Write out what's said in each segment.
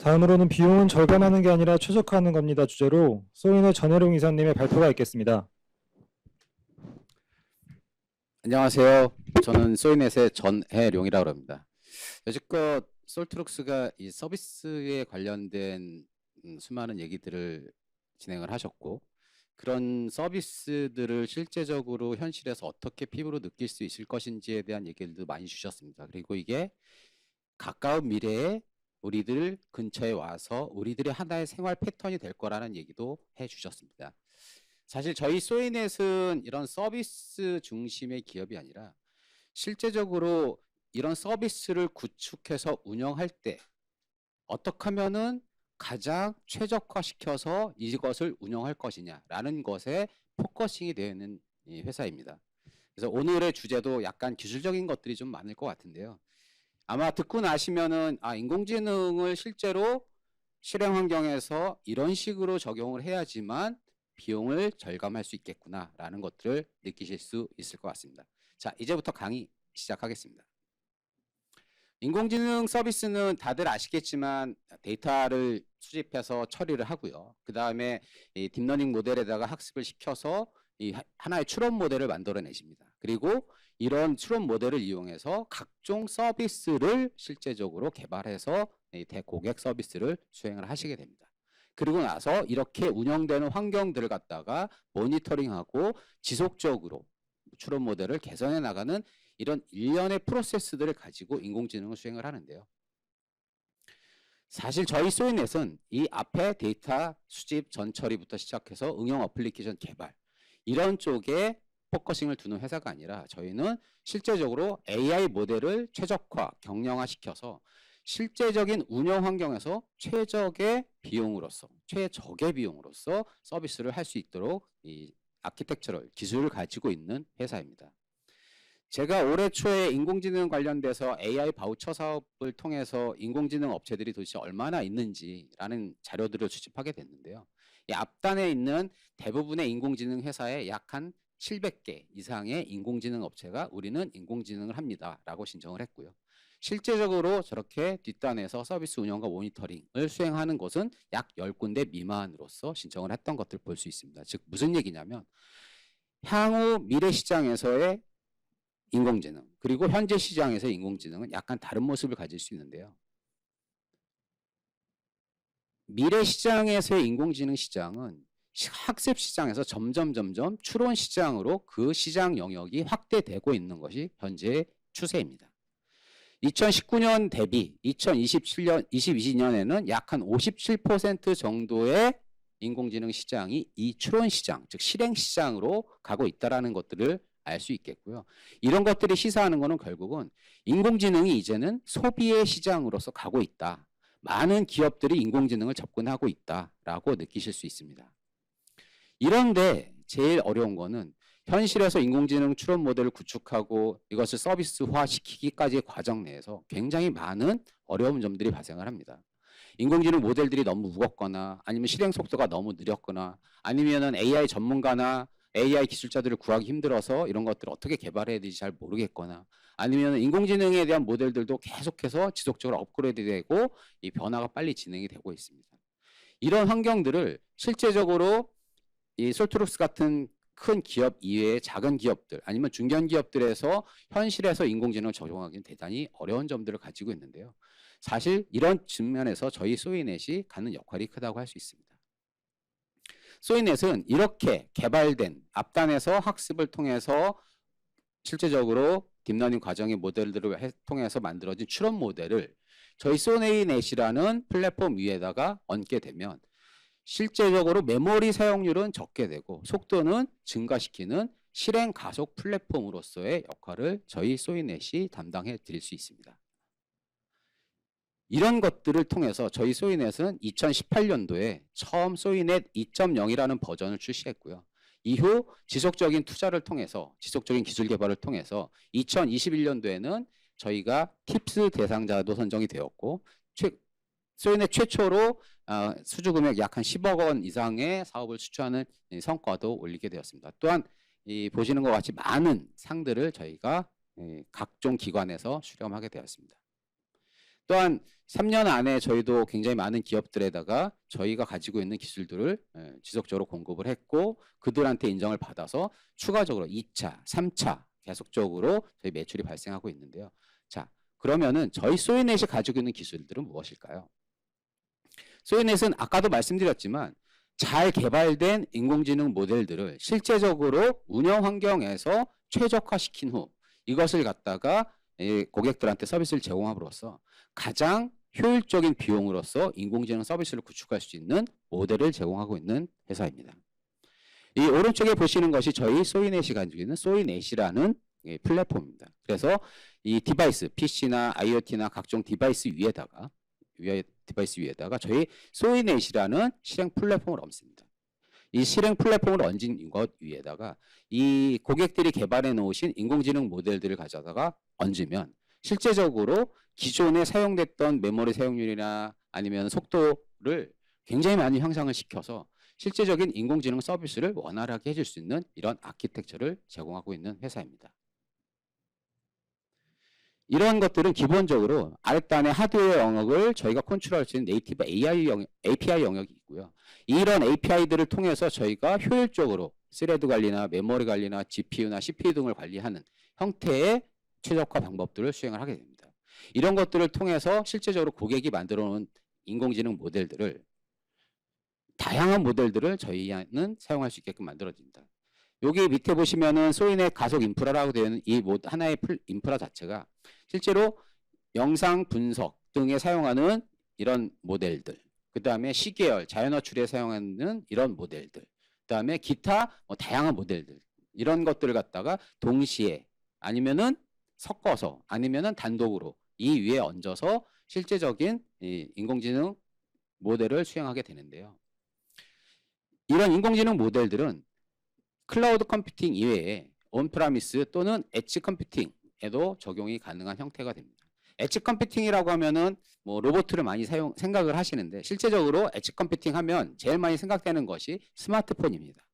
다음으로는 비용은 절감하는 게 아니라 최적화하는 겁니다 주제로 소인의 전혜룡 이사님의 발표가 있겠습니다. 안녕하세요. 저는 소이넷의 전혜룡이라고 합니다. 여지껏 솔트룩스가 이 서비스에 관련된 수많은 얘기들을 진행을 하셨고, 그런 서비스들을 실제적으로 현실에서 어떻게 피부로 느낄 수 있을 것인지에 대한 얘기들도 많이 주셨습니다. 그리고 이게 가까운 미래에 우리들 근처에 와서 우리들의 하나의 생활 패턴이 될 거라는 얘기도 해주셨습니다. 사실 저희 소이넷은 이런 서비스 중심의 기업이 아니라 실제적으로 이런 서비스를 구축해서 운영할 때 어떻게 하면은 가장 최적화시켜서 이것을 운영할 것이냐라는 것에 포커싱이 되어 있는 회사입니다. 그래서 오늘의 주제도 약간 기술적인 것들이 좀 많을 것 같은데요. 아마 듣고 나시면은 인공지능을 실제로 실행 환경에서 이런 식으로 적용을 해야지만 비용을 절감할 수 있겠구나라는 것들을 느끼실 수 있을 것 같습니다. 자, 이제부터 강의 시작하겠습니다. 인공지능 서비스는 다들 아시겠지만 데이터를 수집해서 처리를 하고요. 그 다음에 이 딥러닝 모델에다가 학습을 시켜서 이 하나의 추론 모델을 만들어내십니다. 그리고 이런 추론 모델을 이용해서 각종 서비스를 실제적으로 개발해서 이 대고객 서비스를 수행을 하시게 됩니다. 그리고 나서 이렇게 운영되는 환경들을 갖다가 모니터링하고 지속적으로 추론 모델을 개선해 나가는 이런 일련의 프로세스들을 가지고 인공지능을 수행을 하는데요. 사실 저희 소이넷은 이 앞에 데이터 수집 전처리부터 시작해서 응용 어플리케이션 개발 이런 쪽에 포커싱을 두는 회사가 아니라 저희는 실제적으로 AI 모델을 최적화, 경량화시켜서 실제적인 운영 환경에서 최적의 비용으로서 서비스를 할 수 있도록 이 아키텍처럴 기술을 가지고 있는 회사입니다. 제가 올해 초에 인공지능 관련돼서 AI 바우처 사업을 통해서 인공지능 업체들이 도대체 얼마나 있는지라는 자료들을 수집하게 됐는데요. 이 앞단에 있는 대부분의 인공지능 회사에 약 한 700개 이상의 인공지능 업체가 우리는 인공지능을 합니다라고 신청을 했고요. 실제적으로 저렇게 뒷단에서 서비스 운영과 모니터링을 수행하는 곳은 약 10군데 미만으로서 신청을 했던 것들 볼 수 있습니다. 즉 무슨 얘기냐면 향후 미래 시장에서의 인공지능 그리고 현재 시장에서의 인공지능은 약간 다른 모습을 가질 수 있는데요. 미래 시장에서의 인공지능 시장은 학습 시장에서 점점 추론 시장으로 그 시장 영역이 확대되고 있는 것이 현재의 추세입니다. 2019년 대비 2027년, 2022년에는 약 한 57% 정도의 인공지능 시장이 이 추론 시장, 즉 실행 시장으로 가고 있다는 것들을 알 수 있겠고요. 이런 것들이 시사하는 것은 결국은 인공지능이 이제는 소비의 시장으로서 가고 있다. 많은 기업들이 인공지능을 접근하고 있다라고 느끼실 수 있습니다. 이런데 제일 어려운 거는 현실에서 인공지능 추론 모델을 구축하고 이것을 서비스화 시키기까지의 과정 내에서 굉장히 많은 어려운 점들이 발생을 합니다. 인공지능 모델들이 너무 무겁거나 아니면 실행 속도가 너무 느렸거나 아니면은 AI 전문가나 AI 기술자들을 구하기 힘들어서 이런 것들을 어떻게 개발해야 되지 잘 모르겠거나 아니면 인공지능에 대한 모델들도 계속해서 지속적으로 업그레이드되고 이 변화가 빨리 진행이 되고 있습니다. 이런 환경들을 실제적으로 이 솔트룩스 같은 큰 기업 이외의 작은 기업들 아니면 중견 기업들에서 현실에서 인공지능을 적용하기는 대단히 어려운 점들을 가지고 있는데요. 사실 이런 측면에서 저희 소이넷이 갖는 역할이 크다고 할 수 있습니다. 소이넷은 이렇게 개발된 앞단에서 학습을 통해서 실제적으로 딥러닝 과정의 모델들을 통해서 만들어진 추론 모델을 저희 소이넷이라는 플랫폼 위에다가 얹게 되면 실제적으로 메모리 사용률은 적게 되고 속도는 증가시키는 실행 가속 플랫폼으로서의 역할을 저희 소이넷이 담당해 드릴 수 있습니다. 이런 것들을 통해서 저희 소이넷은 2018년도에 처음 소이넷 2.0이라는 버전을 출시했고요. 이후 지속적인 투자를 통해서 지속적인 기술 개발을 통해서 2021년도에는 저희가 팁스 대상자도 선정이 되었고 소이넷 최초로 수주 금액 약 한 10억 원 이상의 사업을 수주하는 성과도 올리게 되었습니다. 또한 보시는 것 같이 많은 상들을 저희가 각종 기관에서 수령하게 되었습니다. 또한 3년 안에 저희도 굉장히 많은 기업들에다가 저희가 가지고 있는 기술들을 지속적으로 공급을 했고 그들한테 인정을 받아서 추가적으로 2차, 3차 계속적으로 저희 매출이 발생하고 있는데요. 자, 그러면은 저희 소이넷이 가지고 있는 기술들은 무엇일까요? 소이넷은 아까도 말씀드렸지만 잘 개발된 인공지능 모델들을 실제적으로 운영 환경에서 최적화시킨 후 이것을 갖다가 고객들한테 서비스를 제공함으로써 가장 효율적인 비용으로서 인공지능 서비스를 구축할 수 있는 모델을 제공하고 있는 회사입니다. 이 오른쪽에 보시는 것이 저희 소이넷이 가지고 있는 소이넷이라는 플랫폼입니다. 그래서 이 디바이스, PC나 IoT나 각종 디바이스 위에다가 저희 소이넷이라는 실행 플랫폼을 얹습니다. 이 실행 플랫폼을 얹은 것 위에다가 이 고객들이 개발해 놓으신 인공지능 모델들을 가져다가 얹으면 실제적으로 기존에 사용됐던 메모리 사용률이나 아니면 속도를 굉장히 많이 향상을 시켜서 실제적인 인공지능 서비스를 원활하게 해줄 수 있는 이런 아키텍처를 제공하고 있는 회사입니다. 이런 것들은 기본적으로 아랫단의 하드웨어 영역을 저희가 컨트롤할 수 있는 네이티브 API 영역이 있고요. 이런 API들을 통해서 저희가 효율적으로 스레드 관리나 메모리 관리나 GPU나 CPU 등을 관리하는 형태의 최적화 방법들을 수행을 하게 됩니다. 이런 것들을 통해서 실제적으로 고객이 만들어 놓은 인공지능 모델들을 다양한 모델들을 저희는 사용할 수 있게끔 만들어집니다. 여기 밑에 보시면은 소이넷 가속 인프라라고 되어 있는 이 하나의 인프라 자체가 실제로 영상 분석 등에 사용하는 이런 모델들, 그 다음에 시계열, 자연어 추리에 사용하는 이런 모델들, 그 다음에 기타 다양한 모델들 이런 것들을 갖다가 동시에 아니면은 섞어서 아니면은 단독으로 이 위에 얹어서 실제적인 인공지능 모델을 수행하게 되는데요. 이런 인공지능 모델들은 클라우드 컴퓨팅 이외에 온프라미스 또는 엣지 컴퓨팅에도 적용이 가능한 형태가 됩니다. 엣지 컴퓨팅이라고 하면은 뭐 로봇을 많이 생각을 하시는데 실제적으로 엣지 컴퓨팅 하면 제일 많이 생각되는 것이 스마트폰입니다.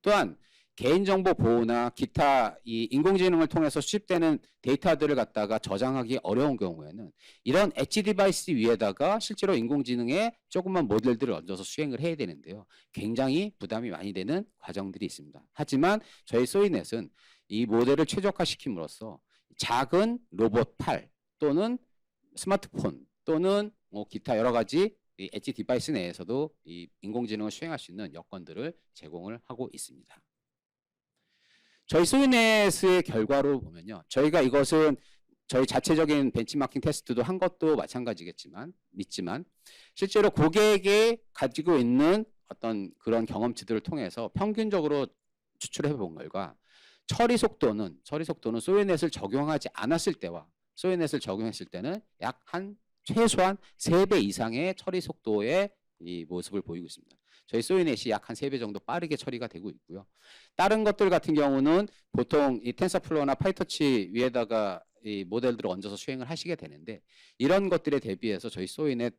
또한 개인정보 보호나 기타 이 인공지능을 통해서 수집되는 데이터들을 갖다가 저장하기 어려운 경우에는 이런 엣지 디바이스 위에다가 실제로 인공지능의 조그만 모델들을 얹어서 수행을 해야 되는데요. 굉장히 부담이 많이 되는 과정들이 있습니다. 하지만 저희 소이넷은 이 모델을 최적화시킴으로써 작은 로봇 팔 또는 스마트폰 또는 뭐 기타 여러 가지 이 엣지 디바이스 내에서도 이 인공지능을 수행할 수 있는 여건들을 제공을 하고 있습니다. 저희 소이넷의 결과로 보면요. 저희가 이것은 저희 자체적인 벤치마킹 테스트도 한 것도 마찬가지겠지만 믿지만 실제로 고객이 가지고 있는 어떤 그런 경험치들을 통해서 평균적으로 추출해 본 결과 처리 속도는 소이넷을 적용하지 않았을 때와 소이넷을 적용했을 때는 약 한 최소한 3배 이상의 처리 속도의 이 모습을 보이고 있습니다. 저희 소이넷이 약 한 3배 정도 빠르게 처리가 되고 있고요. 다른 것들 같은 경우는 보통 이 텐서플로우나 파이터치 위에다가 이 모델들을 얹어서 수행을 하시게 되는데 이런 것들에 대비해서 저희 소이넷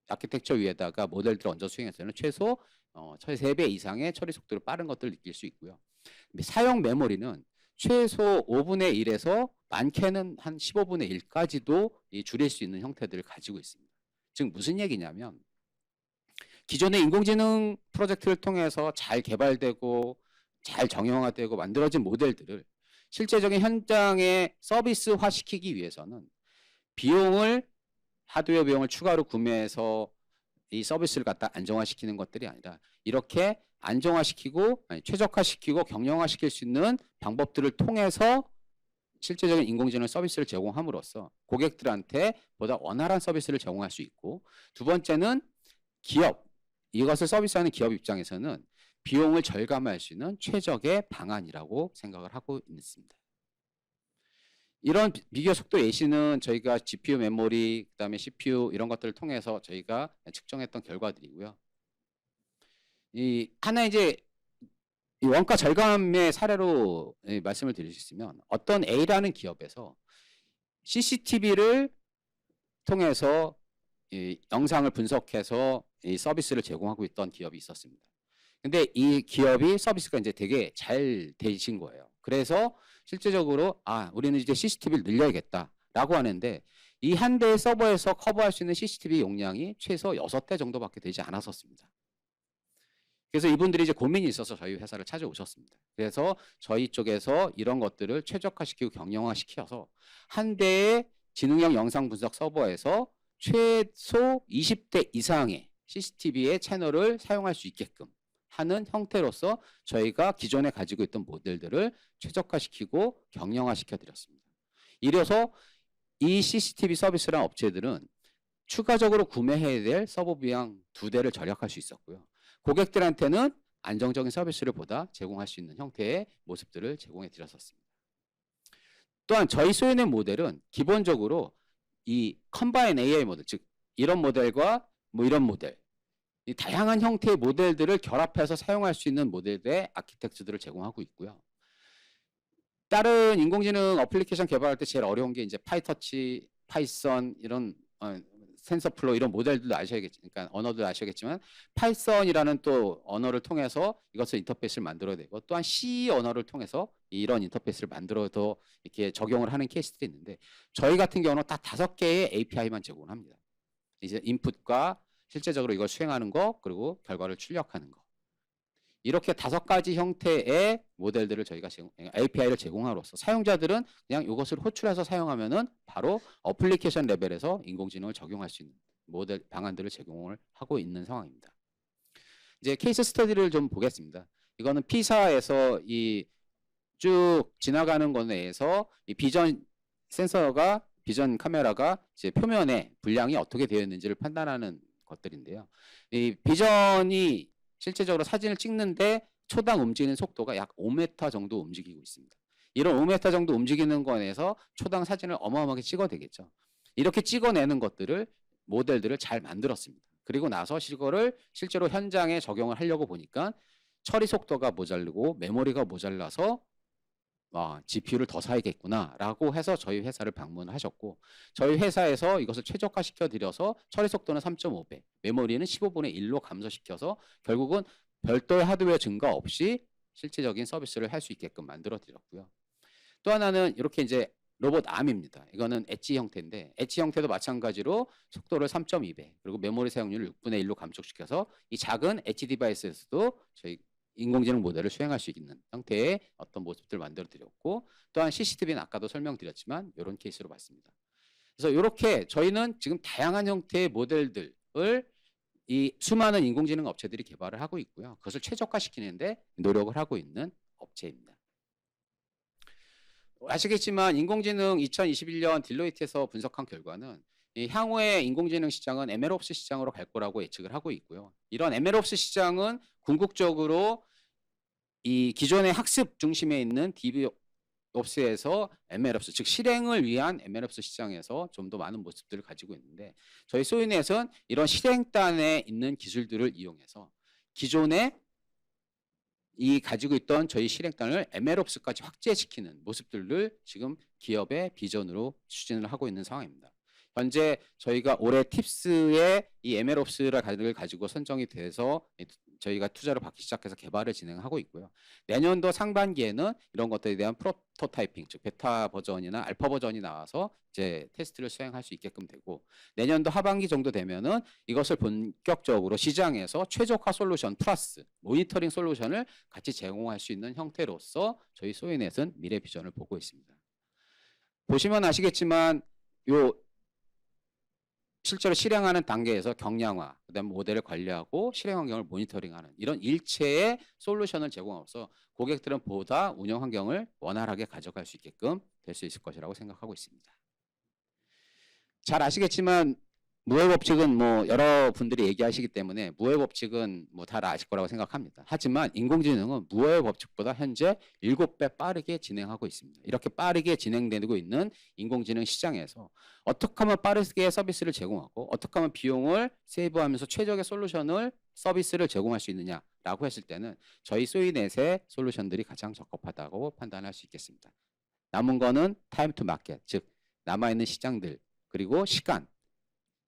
아키텍처 위에다가 모델들을 얹어 수행해서는 최소 3배 이상의 처리 속도를 빠른 것들을 느낄 수 있고요. 사용 메모리는 최소 5분의 1에서 많게는 한 15분의 1까지도 줄일 수 있는 형태들을 가지고 있습니다. 즉 무슨 얘기냐면 기존의 인공지능 프로젝트를 통해서 잘 개발되고 잘 정형화되고 만들어진 모델들을 실제적인 현장에 서비스화 시키기 위해서는 하드웨어 비용을 추가로 구매해서 이 서비스를 갖다 안정화시키는 것들이 아니라 이렇게 안정화시키고 최적화시키고 경량화시킬 수 있는 방법들을 통해서 실제적인 인공지능 서비스를 제공함으로써 고객들한테 보다 원활한 서비스를 제공할 수 있고 두 번째는 이것을 서비스하는 기업 입장에서는 비용을 절감할 수 있는 최적의 방안이라고 생각을 하고 있습니다. 이런 비교 속도 예시는 저희가 GPU 메모리, 그다음에 CPU 이런 것들을 통해서 저희가 측정했던 결과들이고요. 이 원가 절감의 사례로 말씀을 드릴 수 있으면 어떤 A라는 기업에서 CCTV를 통해서 이 영상을 분석해서 이 서비스를 제공하고 있던 기업이 있었습니다. 근데 이 기업이 서비스가 이제 되게 잘 되신 거예요. 그래서 실제적으로 우리는 이제 CCTV를 늘려야겠다라고 하는데 이 한 대의 서버에서 커버할 수 있는 CCTV 용량이 최소 6대 정도밖에 되지 않았었습니다. 그래서 이분들이 이제 고민이 있어서 저희 회사를 찾아오셨습니다. 그래서 저희 쪽에서 이런 것들을 최적화시키고 경량화시켜서 한 대의 지능형 영상 분석 서버에서 최소 20대 이상의 CCTV의 채널을 사용할 수 있게끔 하는 형태로서 저희가 기존에 가지고 있던 모델들을 최적화시키고 경량화시켜 드렸습니다. 이래서 이 CCTV 서비스랑 업체들은 추가적으로 구매해야 될 서버 비용 2대를 절약할 수 있었고요. 고객들한테는 안정적인 서비스를 보다 제공할 수 있는 형태의 모습들을 제공해 드렸었습니다. 또한 저희 소인의 모델은 기본적으로 이 컴바인 AI 모델, 즉 이런 모델과 뭐 이런 모델, 이 다양한 형태의 모델들을 결합해서 사용할 수 있는 모델의 아키텍처들을 제공하고 있고요. 다른 인공지능 어플리케이션 개발할 때 제일 어려운 게 이제 파이터치, 파이썬 이런 텐서플로우 이런 모델들도 아셔야겠지, 그러니까 언어도 아셔야겠지만 파이썬이라는 또 언어를 통해서 이것을 인터페이스를 만들어야 되고 또한 C 언어를 통해서 이런 인터페이스를 만들어서 이렇게 적용을 하는 케이스들이 있는데 저희 같은 경우는 딱 5개의 API만 제공을 합니다. 이제 인풋과 실제적으로 이걸 수행하는 거 그리고 결과를 출력하는 거 이렇게 5가지 형태의 모델들을 저희가 API를 제공함으로써 사용자들은 그냥 이것을 호출해서 사용하면은 바로 어플리케이션 레벨에서 인공지능을 적용할 수 있는 모델 방안들을 제공을 하고 있는 상황입니다. 이제 케이스 스터디를 좀 보겠습니다. 이거는 P사에서 이 쭉 지나가는 것 내에서 이 비전 센서가 비전 카메라가 이제 표면에 분량이 어떻게 되어 있는지를 판단하는 것들인데요. 이 비전이 실제적으로 사진을 찍는데 초당 움직이는 속도가 약 5m 정도 움직이고 있습니다. 이런 5m 정도 움직이는 거에서 초당 사진을 어마어마하게 찍어야 되겠죠. 이렇게 찍어내는 것들을 모델들을 잘 만들었습니다. 그리고 나서 이거를 실제로 현장에 적용을 하려고 보니까 처리 속도가 모자르고 메모리가 모자라서 GPU를 더 사야겠구나라고 해서 저희 회사를 방문하셨고 저희 회사에서 이것을 최적화시켜 드려서 처리 속도는 3.5배, 메모리는 15분의 1로 감소시켜서 결국은 별도의 하드웨어 증가 없이 실질적인 서비스를 할 수 있게끔 만들어 드렸고요. 또 하나는 이렇게 이제 로봇 암입니다. 이거는 엣지 형태인데 엣지 형태도 마찬가지로 속도를 3.2배 그리고 메모리 사용률을 6분의 1로 감축시켜서 이 작은 엣지 디바이스에서도 저희 인공지능 모델을 수행할 수 있는 형태의 어떤 모습들을 만들어 드렸고 또한 CCTV는 아까도 설명드렸지만 이런 케이스로 봤습니다. 그래서 이렇게 저희는 지금 다양한 형태의 모델들을 이 수많은 인공지능 업체들이 개발을 하고 있고요. 그것을 최적화시키는데 노력을 하고 있는 업체입니다. 아시겠지만 인공지능 2021년 딜로이트에서 분석한 결과는 이 향후의 인공지능 시장은 MLOps 시장으로 갈 거라고 예측을 하고 있고요. 이런 MLOps 시장은 궁극적으로 이 기존의 학습 중심에 있는 DevOps에서 MLOps, 즉 실행을 위한 MLOps 시장에서 좀 더 많은 모습들을 가지고 있는데 저희 소이넷은 이런 실행단에 있는 기술들을 이용해서 기존에 이 가지고 있던 저희 실행단을 MLOps까지 확대시키는 모습들을 지금 기업의 비전으로 추진을 하고 있는 상황입니다. 현재 저희가 올해 팁스에 이 MLOps를 가지고 선정이 돼서 저희가 투자를 받기 시작해서 개발을 진행하고 있고요. 내년도 상반기에는 이런 것들에 대한 프로토타이핑, 즉 베타 버전이나 알파 버전이 나와서 이제 테스트를 수행할 수 있게끔 되고 내년도 하반기 정도 되면은 이것을 본격적으로 시장에서 최적화 솔루션 플러스 모니터링 솔루션을 같이 제공할 수 있는 형태로서 저희 소이넷은 미래 비전을 보고 있습니다. 보시면 아시겠지만 요 실제로 실행하는 단계에서 경량화, 그다음에 모델을 관리하고 실행 환경을 모니터링하는 이런 일체의 솔루션을 제공함으로써 고객들은 보다 운영 환경을 원활하게 가져갈 수 있게끔 될 수 있을 것이라고 생각하고 있습니다. 잘 아시겠지만 무해 법칙은 뭐 여러분들이 얘기하시기 때문에 무해 법칙은 뭐 다 아실 거라고 생각합니다. 하지만 인공지능은 무해 법칙보다 현재 7배 빠르게 진행하고 있습니다. 이렇게 빠르게 진행되고 있는 인공지능 시장에서 어떻게 하면 빠르게 서비스를 제공하고 어떻게 하면 비용을 세이브하면서 최적의 솔루션을 서비스를 제공할 수 있느냐라고 했을 때는 저희 소이넷의 솔루션들이 가장 적합하다고 판단할 수 있겠습니다. 남은 거는 타임 투 마켓, 즉 남아있는 시장들 그리고 시간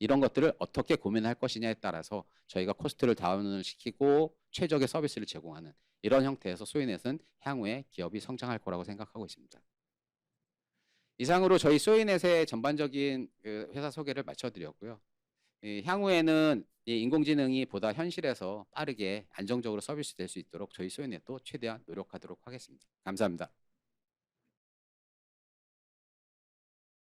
이런 것들을 어떻게 고민할 것이냐에 따라서 저희가 코스트를 다운을 시키고 최적의 서비스를 제공하는 이런 형태에서 소이넷은 향후에 기업이 성장할 거라고 생각하고 있습니다. 이상으로 저희 소이넷의 전반적인 그 회사 소개를 마쳐드렸고요. 향후에는 이 인공지능이 보다 현실에서 빠르게 안정적으로 서비스 될 수 있도록 저희 소이넷도 최대한 노력하도록 하겠습니다. 감사합니다.